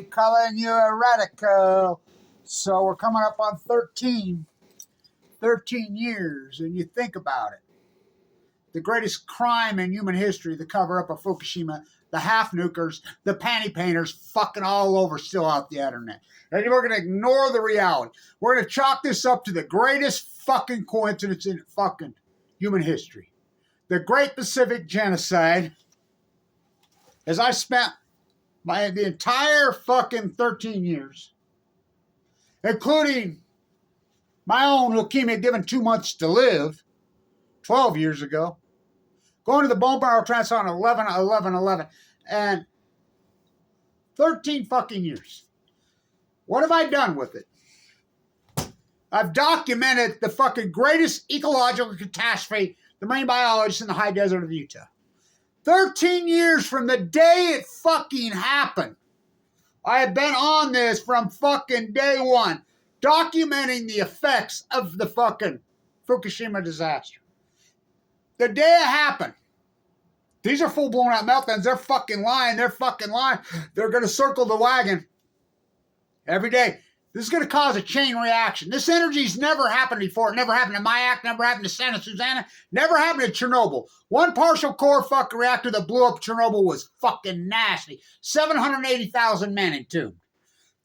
calling you a radical. So we're coming up on 13 years, and you think about it. The greatest crime in human history, the cover-up of Fukushima, the half-nukers, the panty painters fucking all over still out the internet. And we're going to ignore the reality. We're going to chalk this up to the greatest fucking coincidence in fucking human history. The Great Pacific Genocide, as I spent the entire fucking 13 years, including my own leukemia given 2 months to live 12 years ago, going to the bone marrow transplant on 11/11/11, and 13 fucking years. What have I done with it? I've documented the fucking greatest ecological catastrophe, the marine biologists in the high desert of Utah. 13 years from the day it fucking happened. I have been on this from fucking day one, documenting the effects of the fucking Fukushima disaster. The day it happened, these are full-blown out meltdowns. They're fucking lying. They're going to circle the wagon every day. This is going to cause a chain reaction. This energy's never happened before. It never happened to Mayak, never happened to Santa Susana, never happened to Chernobyl. One partial core fucking reactor that blew up Chernobyl was fucking nasty. 780,000 men entombed.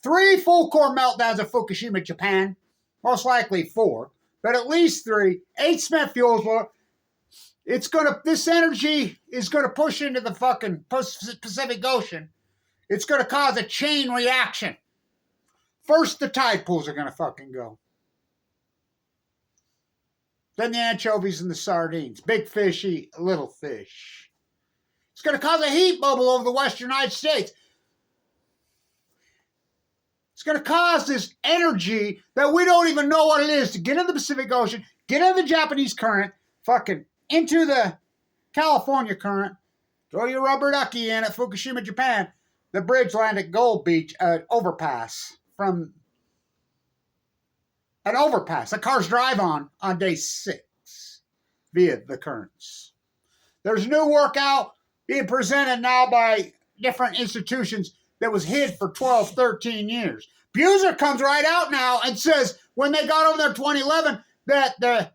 3 full core meltdowns at Fukushima, Japan. Most likely 4, but at least 3. 8 spent fuels. This energy is going to push into the fucking Pacific Ocean. It's going to cause a chain reaction. First, the tide pools are going to fucking go. Then the anchovies and the sardines. Big fish eat little fish. It's going to cause a heat bubble over the western United States. It's going to cause this energy that we don't even know what it is to get in the Pacific Ocean, get in the Japanese current, fucking into the California current, throw your rubber ducky in at Fukushima, Japan, the bridge land at Gold Beach, overpass. From an overpass that cars drive on day 6 via the currents. There's new workout being presented now by different institutions that was hid for 12, 13 years. Buser comes right out now and says when they got over there in 2011 that the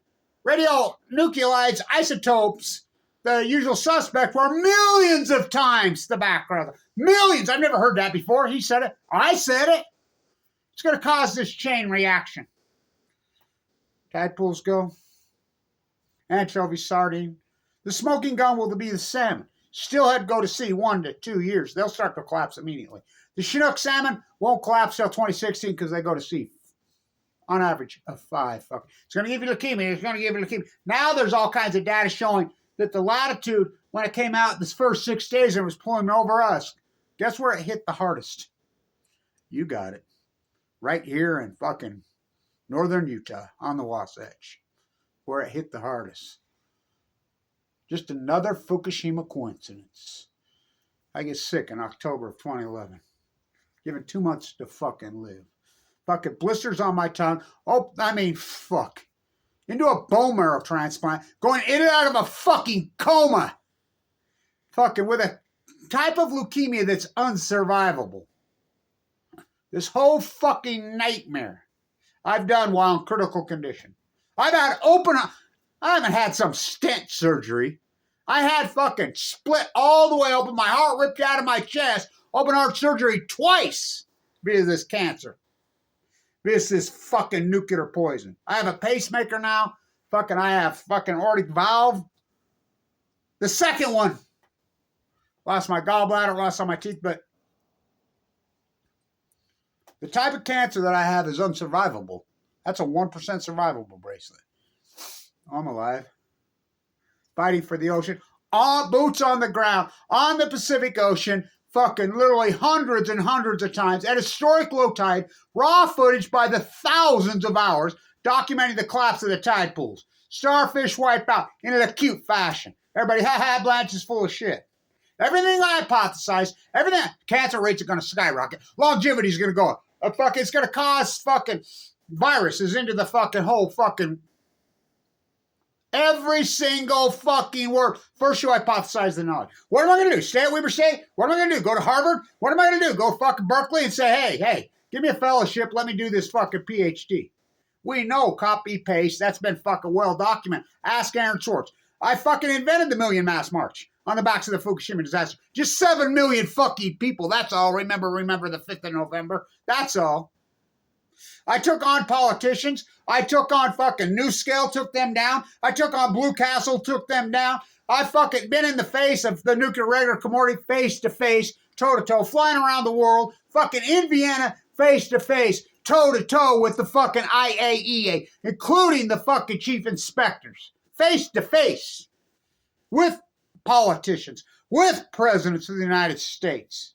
radionuclides, isotopes, the usual suspect were millions of times the background. Millions. I've never heard that before. He said it. I said it. It's going to cause this chain reaction. Tide pools go. Anchovy, sardine. The smoking gun will be the salmon. Steelhead go to sea 1 to 2 years. They'll start to collapse immediately. The Chinook salmon won't collapse till 2016 because they go to sea on average of 5. It's going to give you leukemia. It's going to give you leukemia. Now there's all kinds of data showing that the latitude, when it came out this first 6 days and it was pulling over us, guess where it hit the hardest? You got it. Right here in fucking northern Utah on the Wasatch, where it hit the hardest. Just another Fukushima coincidence. I get sick in October of 2011. Given 2 months to fucking live. Fucking blisters on my tongue. Fuck. Into a bone marrow transplant. Going in and out of a fucking coma. Fucking with a type of leukemia that's unsurvivable. This whole fucking nightmare I've done while in critical condition. I haven't had some stent surgery. I had fucking split all the way open, my heart ripped out of my chest, open heart surgery twice via this cancer. Via this fucking nuclear poison. I have a pacemaker now. I have fucking aortic valve. The second one. Lost my gallbladder, lost all my teeth, but the type of cancer that I have is unsurvivable. That's a 1% survivable bracelet. I'm alive. Fighting for the ocean. Boots on the ground. On the Pacific Ocean. Fucking literally hundreds and hundreds of times. At historic low tide. Raw footage by the thousands of hours. Documenting the collapse of the tide pools. Starfish wipe out in an acute fashion. Everybody, Blanche is full of shit. Everything I hypothesized. Everything. Cancer rates are going to skyrocket. Longevity is going to go up. It's going to cause fucking viruses into the fucking whole fucking Every single fucking word. First, you hypothesize the knowledge. What am I going to do? Stay at Weber State? What am I going to do? Go to Harvard? What am I going to do? Go fucking Berkeley and say, hey, give me a fellowship. Let me do this fucking PhD. We know, copy, paste. That's been fucking well documented. Ask Aaron Swartz. I fucking invented the Million Mass March on the backs of the Fukushima disaster. Just 7 million fucking people. That's all. Remember the 5th of November. That's all. I took on politicians. I took on fucking New Scale, took them down. I took on Blue Castle, took them down. I fucking been in the face of the nuclear regular commodity, face to face, toe to toe, flying around the world, fucking in Vienna, face to face, toe to toe with the fucking IAEA, including the fucking chief inspectors, face to face with politicians, with presidents of the United States.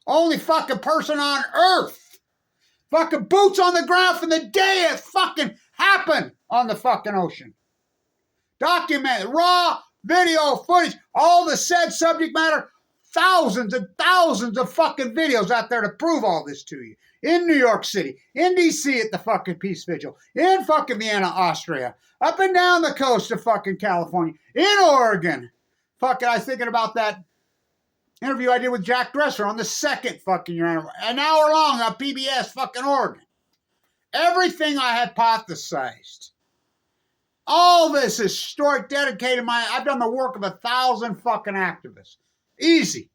Only fucking person on earth. Fucking boots on the ground from the day it fucking happened on the fucking ocean. Documented, raw video footage, all the said subject matter, thousands and thousands of fucking videos out there to prove all this to you. In New York City, in D.C. at the fucking Peace Vigil, in fucking Vienna, Austria, up and down the coast of fucking California, in Oregon. Fucking, I was thinking about that interview I did with Jack Dresser on the second fucking year, an hour long on PBS fucking Oregon. Everything I hypothesized. All this is historic, dedicated. I've done the work of 1,000 fucking activists. Easy.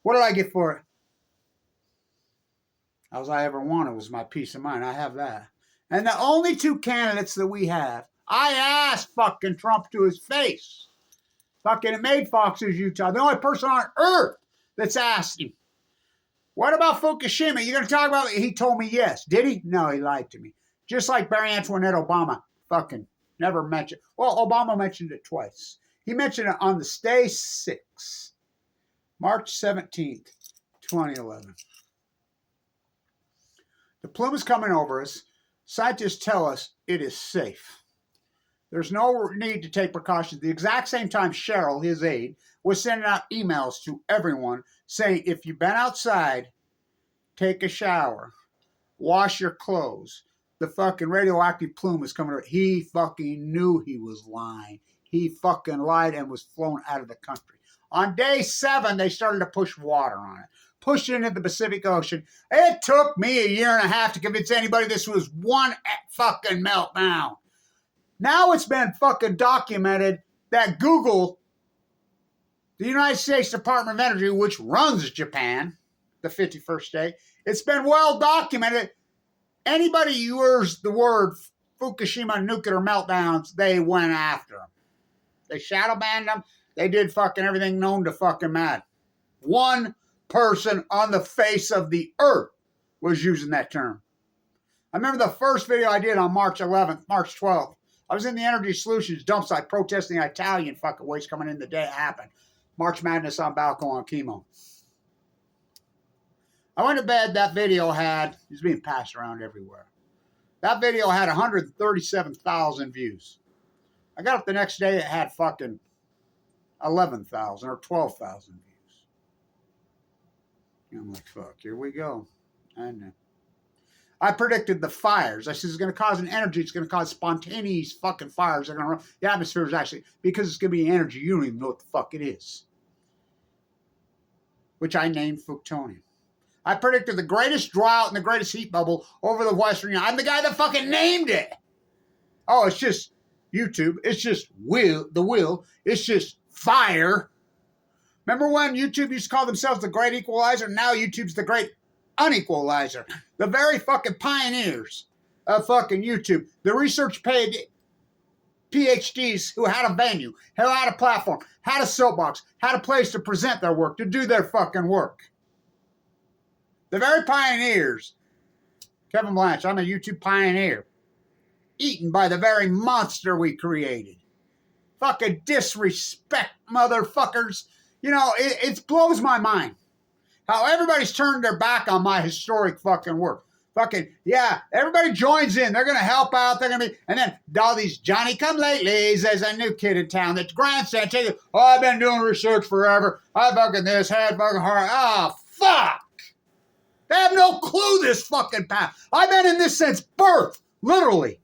What did I get for it? All I ever wanted was my peace of mind. I have that. And the only 2 candidates that we have, I asked fucking Trump to his face. Fucking it made Fox's Utah. The only person on earth that's asked him, what about Fukushima? You going to talk about it? He told me yes. Did he? No, he lied to me. Just like Barry Antoinette Obama. Fucking never mentioned. Well, Obama mentioned it twice. He mentioned it on the day 6, March 17th, 2011. The plume is coming over us. Scientists tell us it is safe. There's no need to take precautions. The exact same time Cheryl, his aide, was sending out emails to everyone saying, if you've been outside, take a shower, wash your clothes. The fucking radioactive plume is coming over. He fucking knew he was lying. He fucking lied and was flown out of the country. On day 7, they started to push water on it. Pushed it into the Pacific Ocean. It took me a year and a half to convince anybody this was one fucking meltdown. Now it's been fucking documented that Google, the United States Department of Energy, which runs Japan, the 51st state, it's been well documented. Anybody uses the word Fukushima nuclear meltdowns, they went after them. They shadow banned them. They did fucking everything known to fucking man. One person on the face of the earth was using that term. I remember the first video I did on March 11th, March 12th. I was in the Energy Solutions dump site protesting the Italian fucking waste coming in the day it happened. March Madness on Balco on chemo. I went to bed, that video it was being passed around everywhere. That video had 137,000 views. I got up the next day, it had fucking 11,000 or 12,000 views. And I'm like, fuck, here we go. And I predicted the fires. I said it's going to cause an energy. It's going to cause spontaneous fucking fires. They're going to run. The atmosphere is actually, because it's going to be energy, you don't even know what the fuck it is. Which I named Fuktonium. I predicted the greatest drought and the greatest heat bubble over the Western Union. I'm the guy that fucking named it. Oh, it's just YouTube. It's just the will. It's just fire. Remember when YouTube used to call themselves the great equalizer? Now YouTube's the great unequalizer. The very fucking pioneers of fucking YouTube. The research paid PhDs who had a venue, who had a platform, had a soapbox, had a place to present their work, to do their fucking work. The very pioneers. Kevin Blanch, I'm a YouTube pioneer. Eaten by the very monster we created. Fucking disrespect, motherfuckers. You know, it blows my mind how everybody's turned their back on my historic fucking work. Fucking, yeah, everybody joins in. They're going to help out. They're going to be, and then all these Johnny-come-latelys, there's a new kid in town that's grandstand. Oh, I've been doing research forever. I fucking this, had fucking heart. Oh, fuck. They have no clue this fucking path. I've been in this since birth, literally.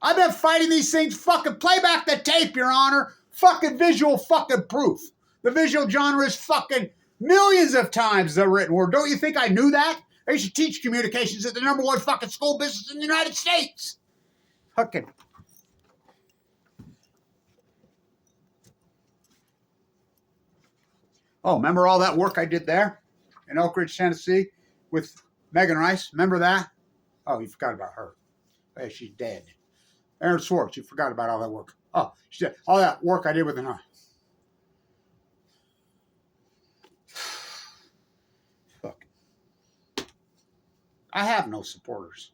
I've been fighting these things. Fucking play back the tape, Your Honor. Fucking visual fucking proof. The visual genre is fucking millions of times the written word. Don't you think I knew that? I used to teach communications at the #1 fucking school business in the United States. Fucking. Oh, remember all that work I did there in Oak Ridge, Tennessee with Megan Rice? Remember that? Oh, you forgot about her. Hey, she's dead. Aaron Swartz, you forgot about all that work. Oh, she did all that work I did with her. Fuck. I have no supporters.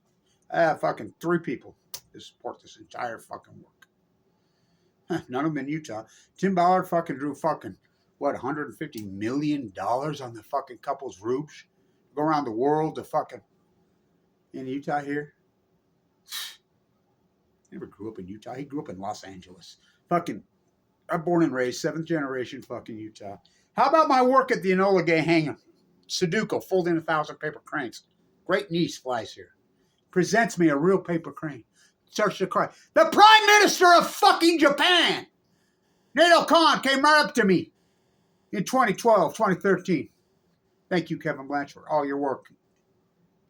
I have fucking 3 people that support this entire fucking work. None of them in Utah. Tim Ballard fucking drew fucking, what, $150 million on the fucking couple's roofs? Go around the world to fucking, in Utah here? Never grew up in Utah. He grew up in Los Angeles. Fucking, I'm born and raised, 7th generation fucking Utah. How about my work at the Enola Gay Hangar? Sudoku, folding 1,000 paper cranes. Great niece flies here. Presents me a real paper crane. Starts to cry. The Prime Minister of fucking Japan! Nato Khan came right up to me in 2012, 2013. Thank you, Kevin Blanchard, for all your work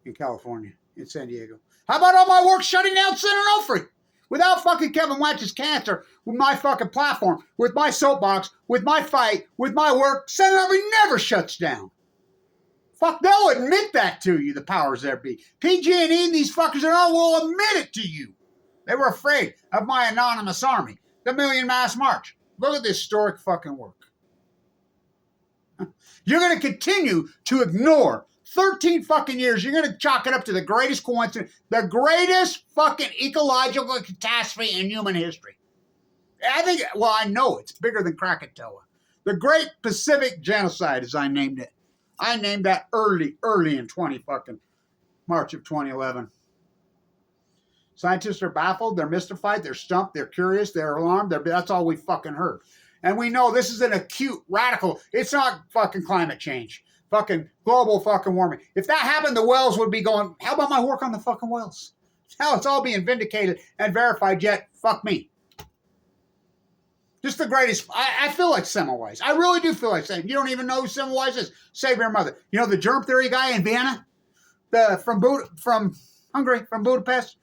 in California, in San Diego. How about all my work shutting down Center Onofre? Without fucking Kevin Blanchard's cancer, with my fucking platform, with my soapbox, with my fight, with my work, Senator Onofre never shuts down. Fuck, they'll admit that to you, the powers there be. PG&E and these fuckers and all will admit it to you. They were afraid of my anonymous army, the Million Mass March. Look at this historic fucking work. You're going to continue to ignore 13 fucking years. You're going to chalk it up to the greatest coincidence, the greatest fucking ecological catastrophe in human history. I think, well, I know it's bigger than Krakatoa. The Great Pacific Genocide, as I named it. I named that early in March of 2011. Scientists are baffled, they're mystified, they're stumped, they're curious, they're alarmed. That's all we fucking heard. And we know this is an acute, radical, it's not fucking climate change. Fucking global fucking warming. If that happened, the wells would be going, how about my work on the fucking wells? Hell, it's all being vindicated and verified yet. Fuck me. Just the greatest. I feel like Semmelweis. I really do feel like saying, you don't even know who Semmelweis is. Save your mother. You know the germ theory guy in Vienna? From Hungary, from Budapest?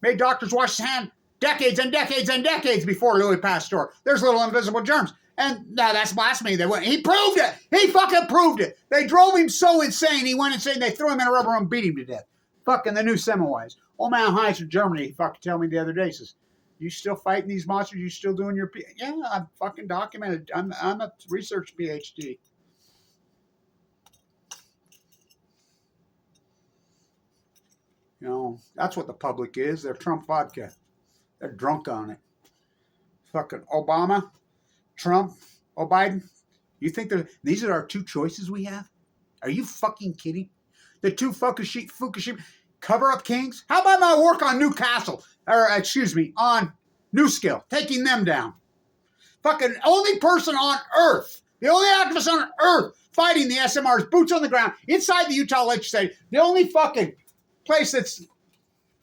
Made doctors wash his hand decades and decades and decades before Louis Pasteur. There's little invisible germs. And no, that's blasphemy. He proved it. He fucking proved it. They drove him so insane. He went insane. They threw him in a rubber room and beat him to death. Fucking the new Semmelweis. Old man Heinz from Germany, he fucking told me the other day, he says, you still fighting these monsters? You still doing your... Yeah, I'm fucking documented. I'm a research PhD. You know, that's what the public is. They're Trump vodka. They're drunk on it. Fucking Obama, Trump, Biden. You think these are our 2 choices we have? Are you fucking kidding? The 2 Fukushima cover-up kings? How about my work on Newcastle? On Newskill, taking them down. Fucking only person on earth, the only activist on earth fighting the SMRs, boots on the ground, inside the Utah legislature, the only fucking place that's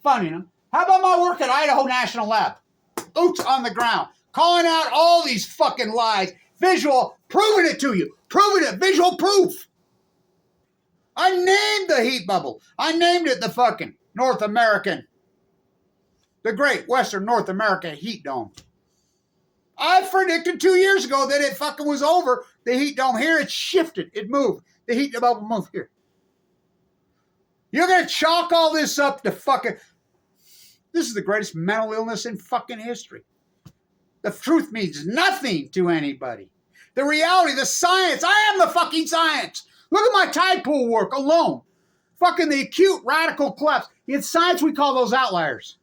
funding them. How about my work at Idaho National Lab? Boots on the ground, calling out all these fucking lies, visual, proving it to you, proving it, visual proof. I named the heat bubble. I named it the fucking North American, the Great Western North America Heat Dome. I predicted 2 years ago that it fucking was over. The heat dome here, it shifted. It moved. The heat bubble moved here. You're going to chalk all this up to fucking... This is the greatest mental illness in fucking history. The truth means nothing to anybody. The reality, the science. I am the fucking science. Look at my tide pool work alone. Fucking the acute radical collapse. In science, we call those outliers.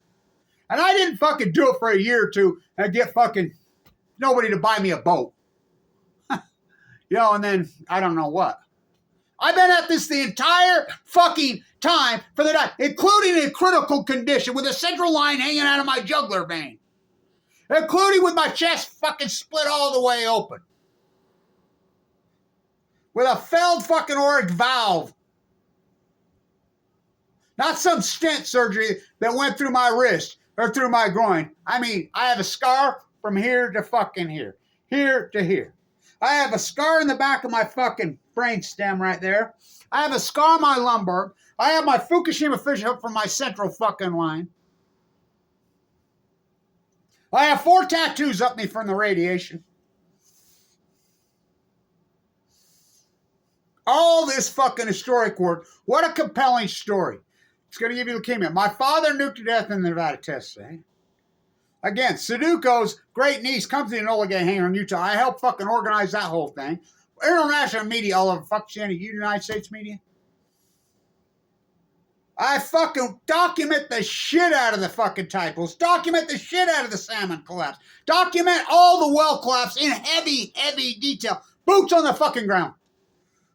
And I didn't fucking do it for a year or 2 and get fucking nobody to buy me a boat. And then I don't know what. I've been at this the entire fucking time for the night, including in critical condition with a central line hanging out of my jugular vein. Including with my chest fucking split all the way open. With a failed fucking auric valve. Not some stent surgery that went through my wrist or through my groin. I mean, I have a scar from here to fucking here. Here to here. I have a scar in the back of my fucking brain stem right there. I have a scar on my lumbar. I have my Fukushima fishhook from my central fucking line. I have 4 tattoos up me from the radiation. All this fucking historic work. What a compelling story. It's going to give you leukemia. My father nuked to death in the Nevada test, eh? Again, Sudoku's great niece comes to the Enola Gay hangar in Utah. I helped fucking organize that whole thing. International media all over fucking United States media. I fucking document the shit out of the fucking typos. Document the shit out of the salmon collapse. Document all the well collapse in heavy, heavy detail. Boots on the fucking ground.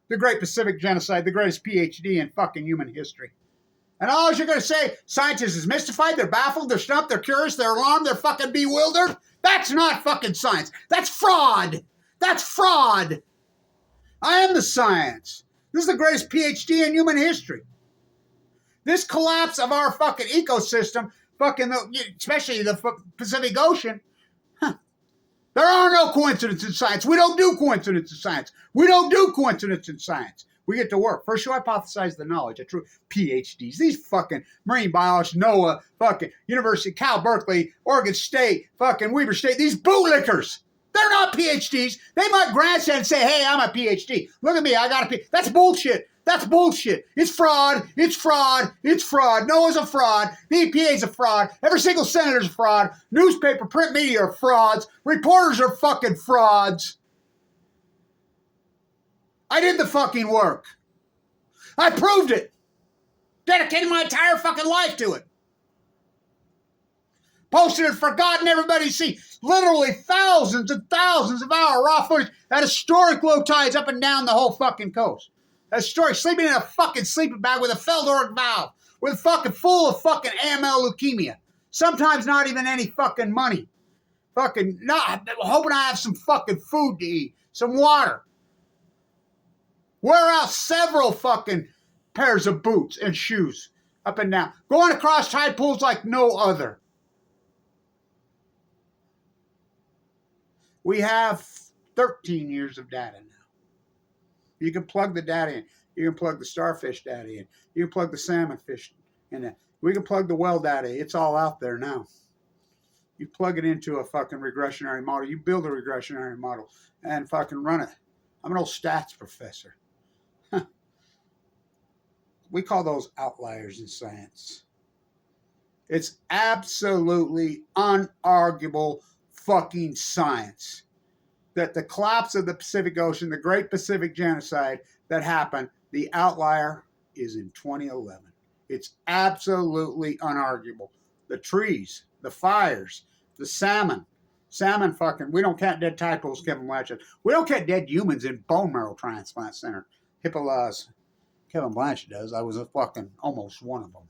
The Great Pacific Genocide, the greatest PhD in fucking human history. And all you're going to say, scientists is mystified, they're baffled, they're stumped, they're curious, they're alarmed, they're fucking bewildered. That's not fucking science. That's fraud. That's fraud. I am the science. This is the greatest PhD in human history. This collapse of our fucking ecosystem, fucking, especially the Pacific Ocean, there are no coincidences in science. We don't do coincidence in science. We don't do coincidence in science. We get to work. First, you hypothesize the knowledge of true PhDs. These fucking marine biologists, NOAA, fucking University, Cal, Berkeley, Oregon State, fucking Weber State, these bootlickers. They're not PhDs. They might grandstand and say, hey, I'm a PhD. Look at me, I got a PhD. That's bullshit. That's bullshit. It's fraud. It's fraud. It's fraud. NOAA's a fraud. The EPA's a fraud. Every single senator's a fraud. Newspaper, print media are frauds. Reporters are fucking frauds. I did the fucking work. I proved it. Dedicated my entire fucking life to it. Posted it for God and everybody to see. Literally thousands and thousands of hour raw footage at historic low tides up and down the whole fucking coast. A story, sleeping in a fucking sleeping bag with a Feldorf valve, with fucking full of fucking AML leukemia. Sometimes not even any fucking money. Fucking, not hoping I have some fucking food to eat, some water. Wear out several fucking pairs of boots and shoes up and down. Going across tide pools like no other. We have 13 years of data now. You can plug the data in. You can plug the starfish data in. You can plug the salmon fish in. We can plug the well data. It's all out there now. You plug it into a fucking regressionary model. You build a regressionary model and fucking run it. I'm an old stats professor. We call those outliers in science. It's absolutely unarguable fucking science that the collapse of the Pacific Ocean, the Great Pacific Genocide that happened, the outlier is in 2011. It's absolutely unarguable. The trees, the fires, the salmon fucking, we don't count dead tadpoles, Kevin Blanchett. We don't count dead humans in bone marrow transplant center. Hippola's, Kevin Blanchett does. I was a fucking almost one of them.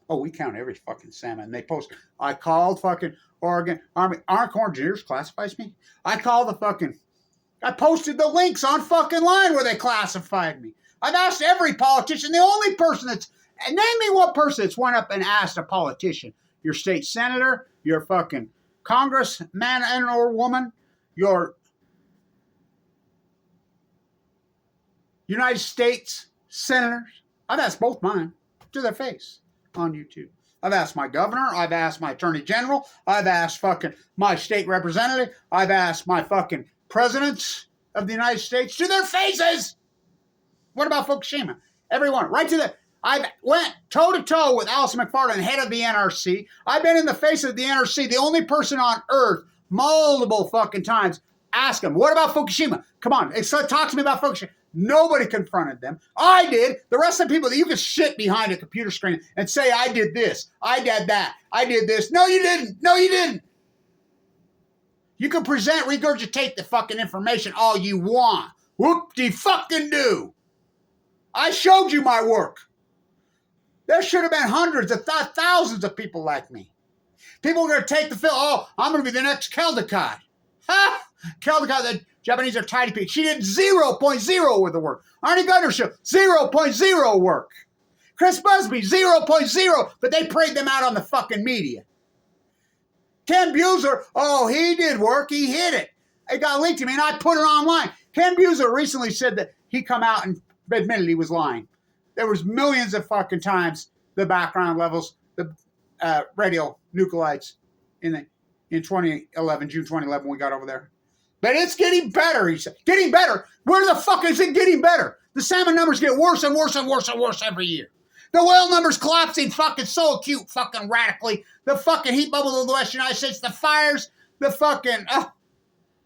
Oh, we count every fucking salmon. They post. I called fucking Oregon Army Corps Engineers classifies me. I posted the links on fucking line where they classified me. I've asked every politician. The only person name me one person that's went up and asked a politician, your state senator, your fucking congressman and or woman, your United States senators. I've asked both mine to their face on YouTube. I've asked my governor. I've asked my attorney general. I've asked fucking my state representative. I've asked my fucking presidents of the United States to their faces. What about Fukushima? Everyone, right to the... I went toe-to-toe with Allison McFarland, head of the NRC. I've been in the face of the NRC, the only person on earth, multiple fucking times. Ask them, what about Fukushima? Come on, talk to me about Fukushima. Nobody confronted them. I did. The rest of the people that you can sit behind a computer screen and say, I did this, I did that, I did this. No, you didn't. No, you didn't. You can regurgitate the fucking information all you want. Whoop-de-fucking-do. I showed you my work. There should have been hundreds of thousands of people like me. People are going to take the film. Oh, I'm going to be the next Caldecott. Ha! Caldecott, the Japanese are tidy people. She did 0.0 with the work. Arnie Gundership, 0.0 work. Chris Busby, 0.0, but they prayed them out on the fucking media. Ken Buser, oh, he did work. He hit it. It got linked to me, and I put it online. Ken Buser recently said that he come out and admitted he was lying. There was millions of fucking times the background levels, the radio nuclides in 2011, June 2011, when we got over there. But it's getting better, he said. Getting better? Where the fuck is it getting better? The salmon numbers get worse and worse and worse and worse every year. The whale numbers collapsing fucking so acute fucking radically. The fucking heat bubble of the Western United States, the fires, the fucking...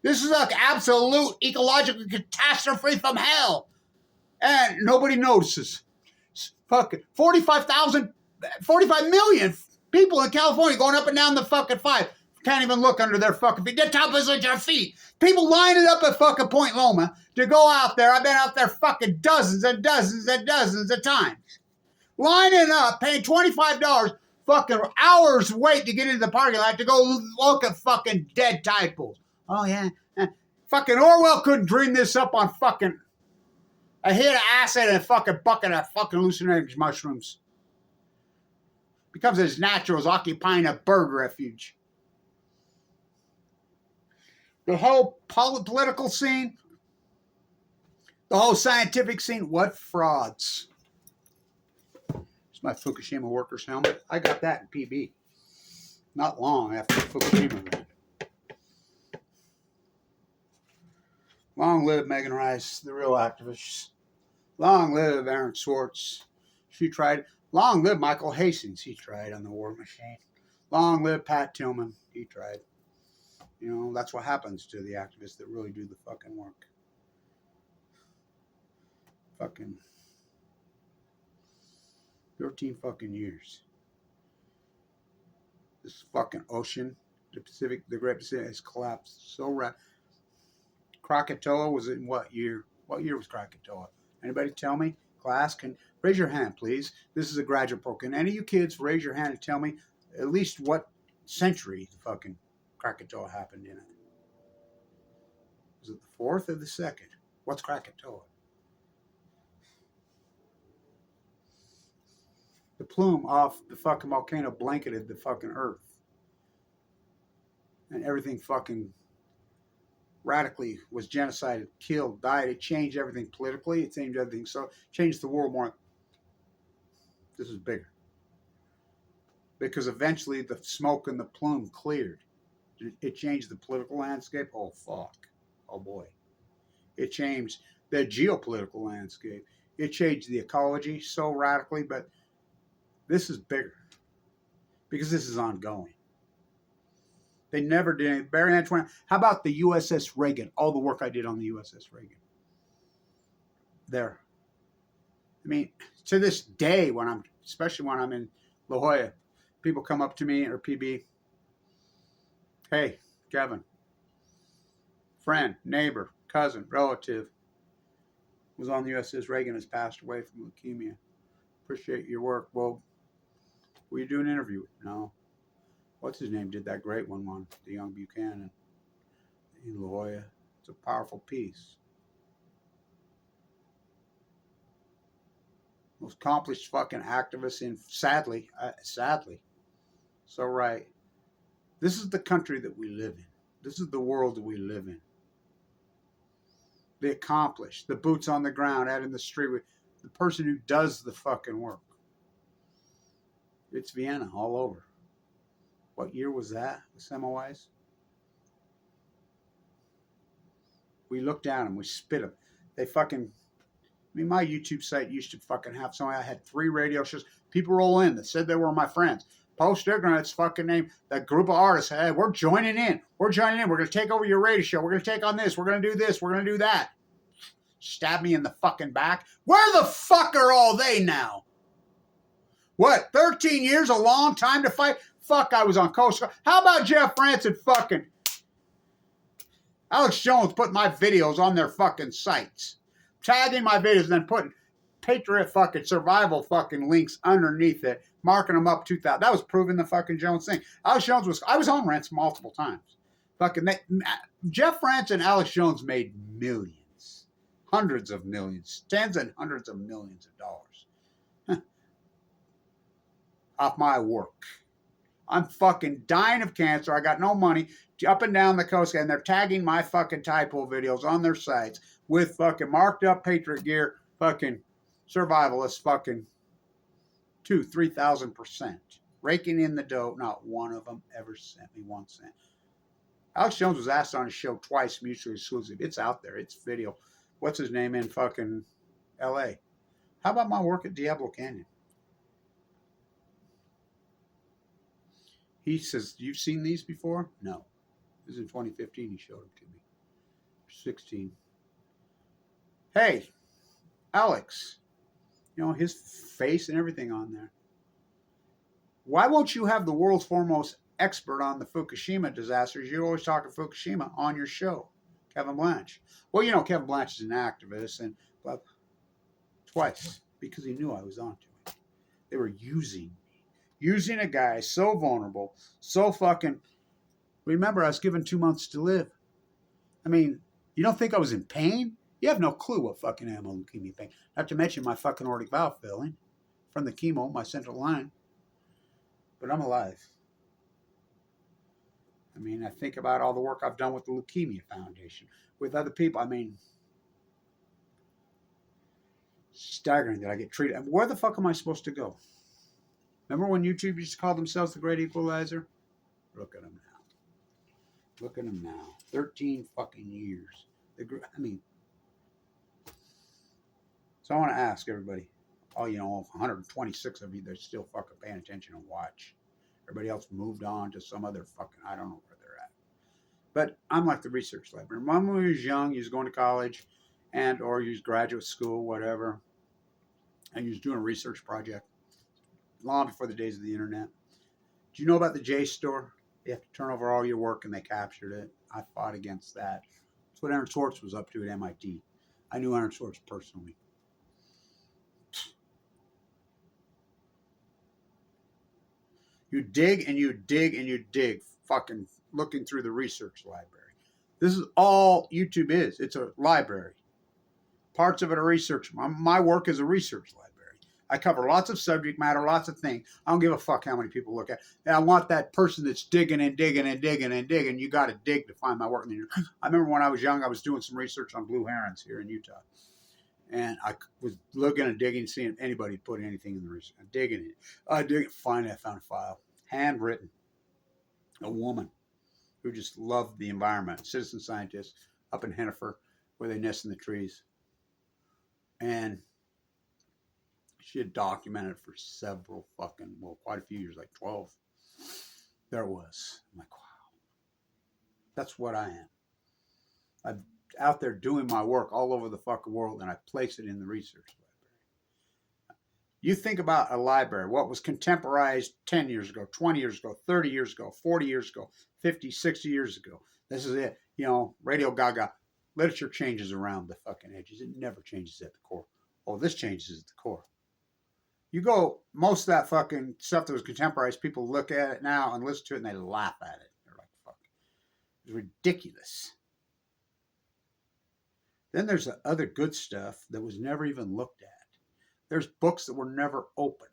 this is like absolute ecological catastrophe from hell. And nobody notices. Fucking 45 million people in California going up and down the fucking 5. Can't even look under their fucking feet. The top is at their feet. People lining up at fucking Point Loma to go out there. I've been out there fucking dozens and dozens and dozens of times. Lining up, paying $25, fucking hours wait to get into the parking lot to go look at fucking dead tide pools. Oh, yeah. Fucking Orwell couldn't dream this up on fucking a hit of acid and a fucking bucket of fucking hallucinogenic mushrooms. Becomes as natural as occupying a bird refuge. The whole political scene, the whole scientific scene, what frauds. It's my Fukushima workers' helmet. I got that in PB. Not long after the Fukushima event. Long live Megan Rice, the real activist. Long live Aaron Swartz. She tried. Long live Michael Hastings. He tried on the war machine. Long live Pat Tillman. He tried. You know, that's what happens to the activists that really do the fucking work. Fucking 13 fucking years. This fucking ocean, the Pacific, the Great Pacific, has collapsed so rapidly. Krakatoa was in what year? What year was Krakatoa? Anybody tell me? Class, can raise your hand, please. This is a graduate program. Can any of you kids raise your hand and tell me at least what century the fucking Krakatoa happened in it? Was it the 4th or the 2nd? What's Krakatoa? The plume off the fucking volcano blanketed the fucking earth. And everything fucking radically was genocided, killed, died. It changed everything politically. It changed everything. So changed the world more. This is bigger. Because eventually the smoke and the plume cleared. It changed the political landscape. Oh, fuck. Oh, boy. It changed the geopolitical landscape. It changed the ecology so radically, but this is bigger. Because this is ongoing. They never did anything. Barry Antoine. How about the USS Reagan? All the work I did on the USS Reagan. There. I mean, to this day, especially when I'm in La Jolla, people come up to me or PB. Hey, Kevin. Friend, neighbor, cousin, relative. Was on the USS Reagan, has passed away from leukemia. Appreciate your work. Well, will you do an interview? No. What's his name? Did that great one on the young Buchanan in La Jolla. It's a powerful piece. Most accomplished fucking activists in, sadly, so right. This is the country that we live in. This is the world that we live in. The accomplished, the boots on the ground, out in the street, with the person who does the fucking work. It's Vienna all over. What year was that with Semmelweis? We looked down and we spit them. They fucking, I mean, my YouTube site used to fucking have something. I had 3 radio shows. People roll in that said they were my friends. Post Ignorance fucking name, that group of artists. Hey, we're joining in. We're joining in. We're going to take over your radio show. We're going to take on this. We're going to do this. We're going to do that. Stab me in the fucking back. Where the fuck are all they now? What, 13 years, a long time to fight? Fuck, I was on Coast Guard. How about Jeff France and fucking Alex Jones putting my videos on their fucking sites? Tagging my videos and then putting Patriot fucking survival fucking links underneath it, marking them up 2,000. That was proving the fucking Jones thing. Alex Jones I was on rents multiple times. Fucking Jeff France and Alex Jones made millions, hundreds of millions, tens and hundreds of millions of dollars off my work. I'm fucking dying of cancer. I got no money. Up and down the coast, and they're tagging my fucking tide pool videos on their sites with fucking marked up Patriot gear, fucking survivalists, fucking 3,000%. Raking in the dough. Not one of them ever sent me 1 cent. Alex Jones was asked on his show twice, mutually exclusive. It's out there. It's video. What's his name in fucking L.A.? How about my work at Diablo Canyon? He says, you've seen these before? No. This is in 2015. He showed them to me. 16. Hey, Alex. You know, his face and everything on there. Why won't you have the world's foremost expert on the Fukushima disasters? You're always talking Fukushima on your show, Kevin Blanch. Well, you know, Kevin Blanch is an activist, and twice, because he knew I was on to it. They were using a guy so vulnerable, so fucking. Remember, I was given 2 months to live. I mean, you don't think I was in pain? You have no clue what fucking ammo leukemia pain. Not to mention my fucking aortic valve failing from the chemo, my central line. But I'm alive. I mean, I think about all the work I've done with the Leukemia Foundation, with other people. I mean, staggering that I get treated. And where the fuck am I supposed to go? Remember when YouTube used to call themselves the Great Equalizer? Look at them now. Look at them now. 13 fucking years. I mean, so I want to ask everybody, oh, you know, 126 of you that still fucking paying attention and watch. Everybody else moved on to some other fucking, I don't know where they're at. But I'm like the research librarian. When we was young, you was going to college and or you was graduate school, whatever, and you was doing a research project long before the days of the internet. Do you know about the JSTOR? You have to turn over all your work, and they captured it. I fought against that. That's what Aaron Swartz was up to at MIT. I knew Aaron Swartz personally. You dig and you dig and you dig, fucking looking through the research library. This is all YouTube is. It's a library. Parts of it are research. My work is a research library. I cover lots of subject matter, lots of things. I don't give a fuck how many people look at it. And I want that person that's digging and digging and digging and digging. You got to dig to find my work. I remember when I was young, I was doing some research on blue herons here in Utah. And I was looking and digging, seeing if anybody put anything in the research. Digging it. Finally, I found a file. Handwritten. A woman who just loved the environment. Citizen scientist up in Hennifer where they nest in the trees. And she had documented for several fucking, well, quite a few years, like 12. There it was. I'm like, wow. That's what I am. I'm out there doing my work all over the fucking world, and I place it in the research library. You think about a library, what was contemporized 10 years ago, 20 years ago, 30 years ago, 40 years ago, 50, 60 years ago. This is it. You know, Radio Gaga. Literature changes around the fucking edges. It never changes at the core. Oh, this changes at the core. You go, most of that fucking stuff that was contemporized, people look at it now and listen to it and they laugh at it. They're like, fuck. It's ridiculous. Then there's the other good stuff that was never even looked at. There's books that were never opened.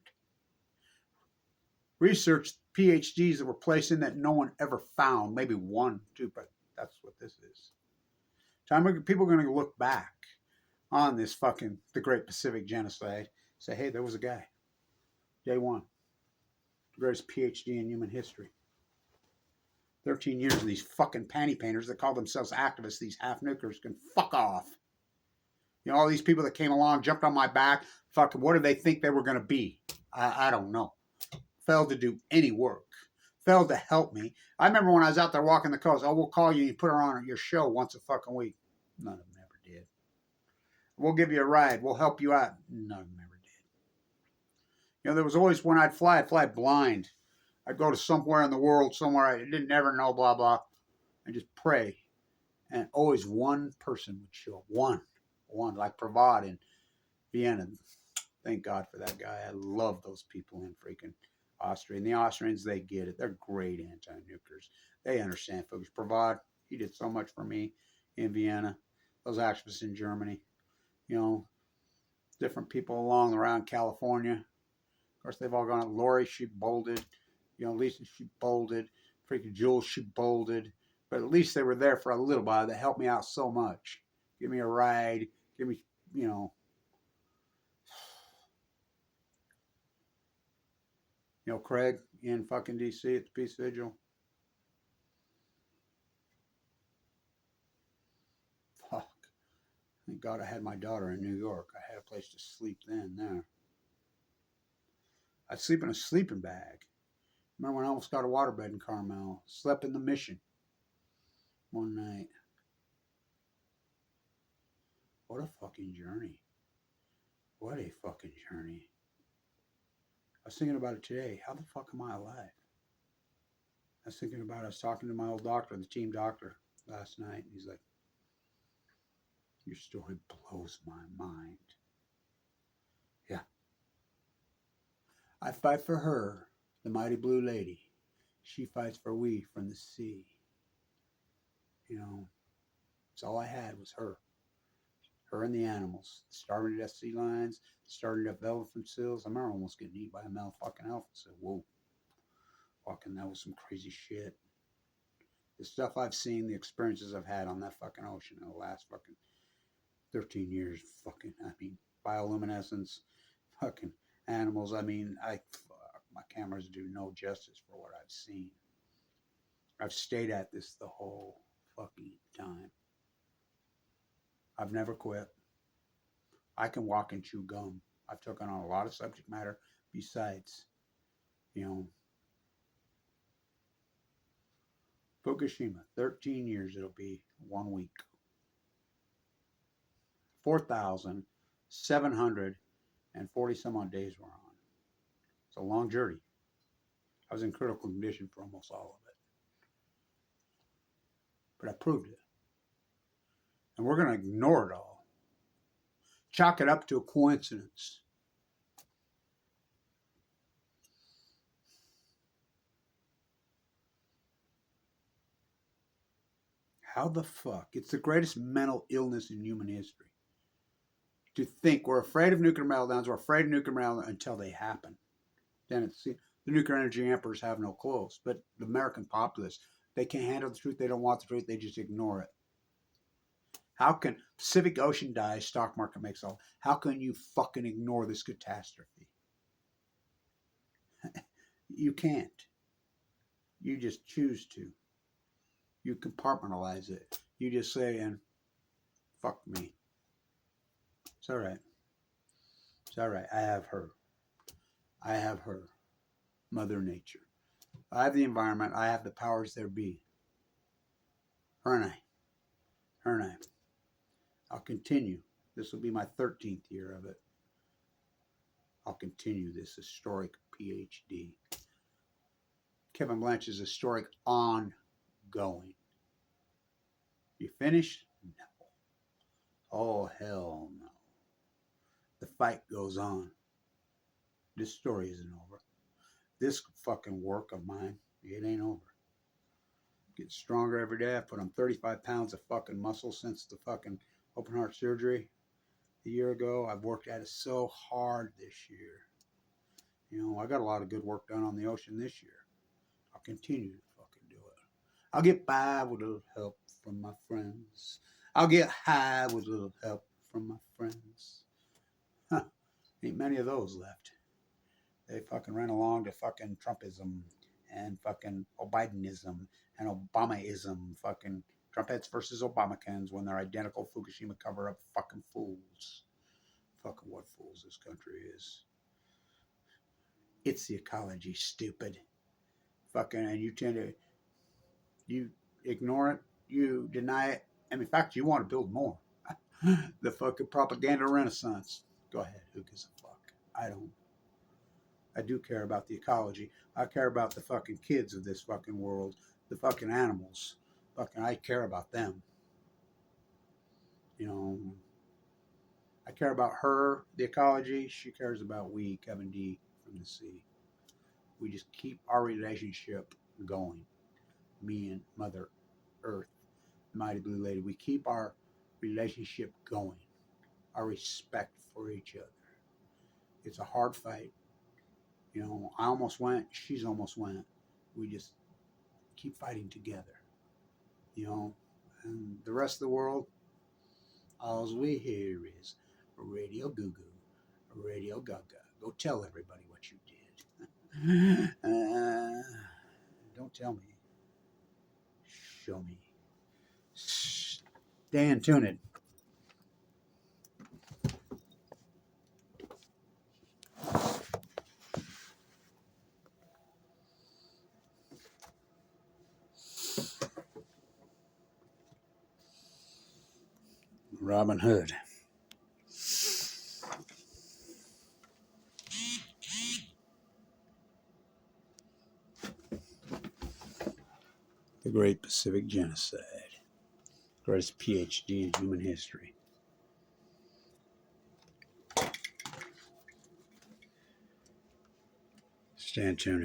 Research PhDs that were placed in that no one ever found. Maybe one, two, but that's what this is. Time people are going to look back on this fucking, the Great Pacific Genocide. Say, hey, there was a guy. Day one. The greatest PhD in human history. 13 years of these fucking panty painters that call themselves activists, these half-nukers, can fuck off. You know, all these people that came along, jumped on my back, fucking, what did they think they were going to be? I don't know. Failed to do any work. Failed to help me. I remember when I was out there walking the coast, oh, we'll call you and you put her on your show once a fucking week. None of them ever did. We'll give you a ride. We'll help you out. None of them ever did. You know, there was always when I'd fly blind. I'd go to somewhere in the world, somewhere I didn't never know, blah, blah, and just pray. And always one person would show up. One, like Pravad in Vienna. Thank God for that guy. I love those people in freaking Austria. And the Austrians, they get it. They're great anti-nukers. They understand, folks. Pravad, he did so much for me in Vienna. Those activists in Germany. You know, different people along around California. Of course, they've all gone. Lori, she bolded. You know, at least she bolted. Freaking Jules, she bolted. But at least they were there for a little while. That helped me out so much. Give me a ride. Give me, you know, Craig in fucking D.C. at the Peace Vigil. Fuck. Thank God I had my daughter in New York. I had a place to sleep then there. I'd sleep in a sleeping bag. Remember when I almost got a waterbed in Carmel? Slept in the Mission one night. What a fucking journey. What a fucking journey. I was thinking about it today. How the fuck am I alive? I was thinking about it. I was talking to my old doctor, the team doctor, last night. And he's like, your story blows my mind. Yeah. I fight for her, the mighty blue lady. She fights for we from the sea. You know, it's all I had was her. Her and the animals. The starving to death sea lions, the starving to death elephant seals. I remember almost getting eaten by a motherfucking elephant. I said, whoa. Fucking, that was some crazy shit. The stuff I've seen, the experiences I've had on that fucking ocean in the last fucking 13 years. Fucking, I mean, bioluminescence, fucking animals. I mean, my cameras do no justice for what I've seen. I've stayed at this the whole fucking time. I've never quit. I can walk and chew gum. I've taken on a lot of subject matter besides, you know, Fukushima. 13 years it'll be 1 week. 4,740 some odd days we're on. It's a long journey. I was in critical condition for almost all of it. But I proved it. And we're going to ignore it all. Chalk it up to a coincidence. How the fuck? It's the greatest mental illness in human history. To think we're afraid of nuclear meltdowns, we're afraid of nuclear meltdowns until they happen. Then it's the nuclear energy emperors have no clothes. But the American populace, they can't handle the truth. They don't want the truth. They just ignore it. How can Pacific Ocean dies, stock market makes all? How can you fucking ignore this catastrophe? You can't. You just choose to. You compartmentalize it. You just say, and fuck me. It's all right. It's all right. I have her. I have her. Mother Nature. I have the environment. I have the powers there be. Her and I. Her and I. I'll continue. This will be my 13th year of it. I'll continue this historic PhD. Kevin Blanch's historic ongoing. You finished? No. Oh, hell no. The fight goes on. This story isn't over. This fucking work of mine, it ain't over. Get stronger every day. I put on 35 pounds of fucking muscle since the fucking open heart surgery a year ago. I've worked at it so hard this year. You know, I got a lot of good work done on the ocean this year. I'll continue to fucking do it. I'll get by with a little help from my friends. I'll get high with a little help from my friends. Huh. Ain't many of those left. They fucking ran along to fucking Trumpism and fucking Bidenism and Obamaism. Fucking Trumpettes versus Obamacans when they're identical Fukushima cover-up fucking fools. Fucking what fools this country is. It's the ecology, stupid. Fucking, and you tend to, you ignore it, you deny it, and in fact, you want to build more. The fucking propaganda renaissance. Go ahead, who gives a fuck? I don't. I do care about the ecology. I care about the fucking kids of this fucking world, the fucking animals. Fucking, I care about them. You know, I care about her, the ecology. She cares about we, Kevin D from the sea. We just keep our relationship going. Me and Mother Earth, the mighty blue lady. We keep our relationship going. Our respect for each other. It's a hard fight. You know, I almost went. She's almost went. We just keep fighting together, you know. And the rest of the world, all we hear is Radio Goo Goo, Radio Gaga. Go tell everybody what you did. Don't tell me. Show me. Dan, tune it. Robin Hood. The Great Pacific Genocide. Greatest PhD in human history. Stand tuned.